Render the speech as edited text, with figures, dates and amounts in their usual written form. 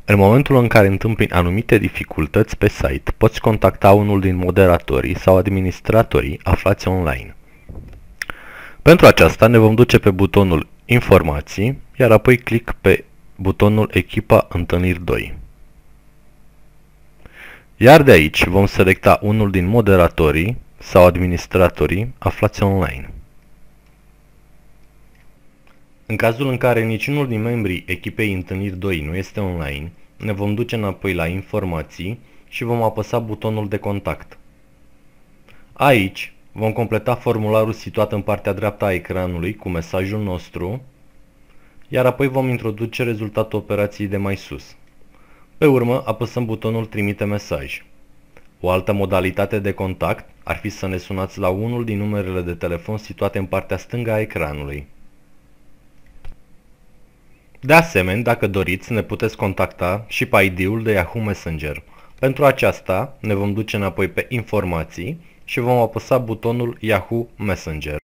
În momentul în care întâmpini anumite dificultăți pe site, poți contacta unul din moderatorii sau administratorii aflați online. Pentru aceasta ne vom duce pe butonul Informații, iar apoi click pe butonul Echipa Întâlniri 2. Iar de aici vom selecta unul din moderatorii sau administratorii aflați online. În cazul în care niciunul din membrii echipei Întâlniri 2 nu este online, ne vom duce înapoi la Informații și vom apăsa butonul de contact. Aici vom completa formularul situat în partea dreaptă a ecranului cu mesajul nostru, iar apoi vom introduce rezultatul operației de mai sus. Pe urmă, apăsăm butonul Trimite mesaj. O altă modalitate de contact ar fi să ne sunați la unul din numerele de telefon situate în partea stângă a ecranului. De asemenea, dacă doriți, ne puteți contacta și pe ID-ul de Yahoo Messenger. Pentru aceasta, ne vom duce înapoi pe Informații și vom apăsa butonul Yahoo Messenger.